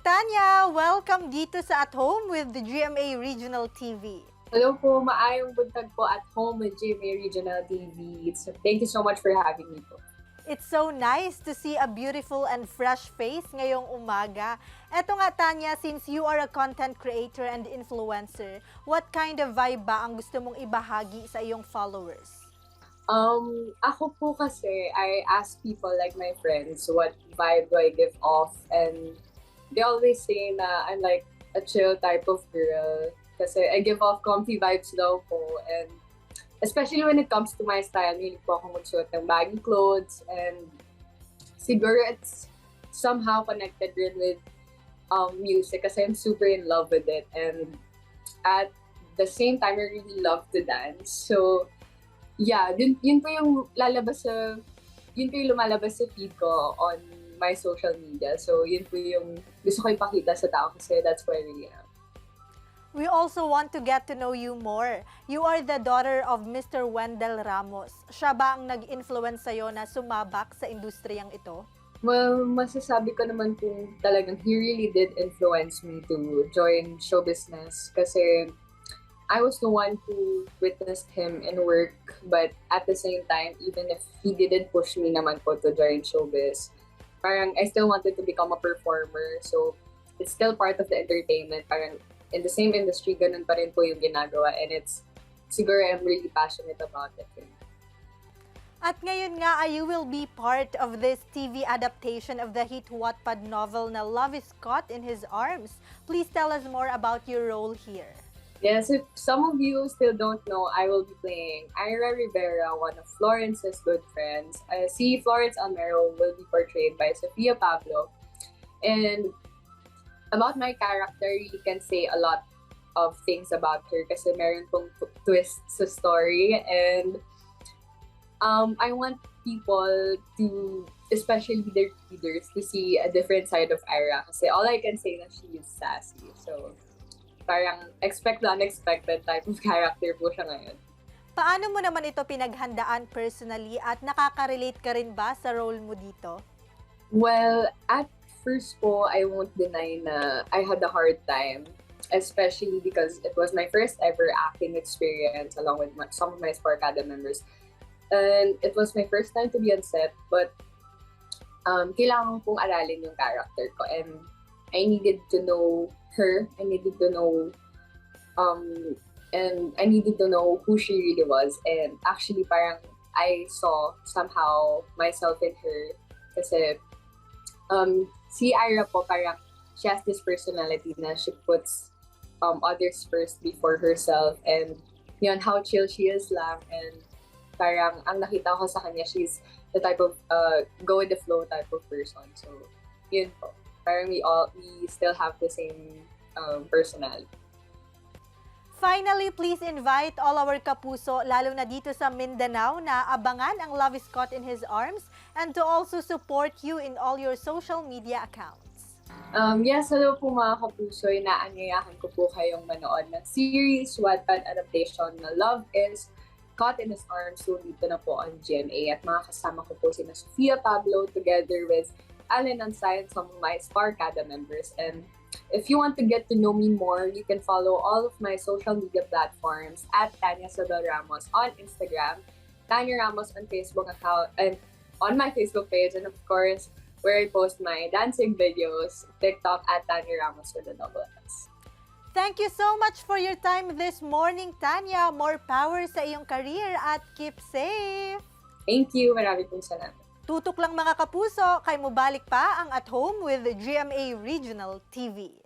Tanya! Welcome dito sa At Home with the GMA Regional TV. Hello po, maayong buntag po at home with GMA Regional TV. So, thank you so much for having me po. It's so nice to see a beautiful and fresh face ngayong umaga. Eto nga Tanya, since you are a content creator and influencer, what kind of vibe ba ang gusto mong ibahagi sa iyong followers? Ako po kasi, I ask people like my friends, what vibe do I give off? And they always say na I'm like a chill type of girl. Kasi I give off comfy vibes daw po. And especially when it comes to my style, hindi po ako magsuot ng baggy clothes. And siguro it's somehow connected rin with music kasi I'm super in love with it. And at the same time, I really love to dance. So, yeah, yun po yung lumalabas sa feed ko on my social media. So, yun po yung gusto ko ipakita sa tao kasi that's who I really am. We also want to get to know you more. You are the daughter of Mr. Wendell Ramos. Siya ba ang nag-influence sa'yo na sumabak sa industriyang ito? Well, masasabi ko naman po talagang he really did influence me to join show business kasi I was the one who witnessed him in work, but at the same time, even if he didn't push me naman po to join showbiz, parang I still wanted to become a performer. So, it's still part of the entertainment. Parang in the same industry, ganun pa rin po yung ginagawa. And siguro I'm really passionate about it. At ngayon nga, you will be part of this TV adaptation of the hit Wattpad novel na Love is Caught in His Arms. Please tell us more about your role here. Yes, if some of you still don't know, I will be playing Ira Rivera, one of Florence's good friends. Si Florence Almero will be portrayed by Sofia Pablo. And about my character, you can say a lot of things about her kasi meron pong twist sa story. And I want people to, especially their readers, to see a different side of Ira. Kasi all I can say na she is sassy. So, parang expect the unexpected type of character po siya ngayon. Paano mo naman ito pinaghandaan personally at nakaka-relate ka rin ba sa role mo dito? Well, at first po, I won't deny na I had a hard time, especially because it was my first ever acting experience along with some of my Sparkada members. And it was my first time to be on set, but kailangan kong aralin yung character ko and I needed to know her. I needed to know and I needed to know who she really was. And actually parang I saw somehow myself in her kasi si Ira po parang she has this personality na she puts others first before herself, and yun how chill she is lang, and parang ang nakita ko sa kanya, she's the type of go with the flow type of person. So yun po. Parang we still have the same personality. Finally, please invite all our kapuso, lalo na dito sa Mindanao, na abangan ang Love is Caught in His Arms and to also support you in all your social media accounts. Yes, hello po mga kapuso. Inaanyayahan ko po kayong manood ng series, Wattpad adaptation na Love is Caught in His Arms. So dito na po on GMA at mga kasama ko po sina Sofia Pablo together with Allen and Science, some of my Sparkada members. And if you want to get to know me more, you can follow all of my social media platforms at Tany Ramos on Instagram, Tany Ramos on Facebook account, and on my Facebook page, and of course, where I post my dancing videos, TikTok at Tany Ramos with a double S. Thank you so much for your time this morning, Tanya. More power sa iyong career at keep safe! Thank you. Marami pong salamat. Tutok lang mga kapuso, kay mo balik pa ang At Home with GMA Regional TV.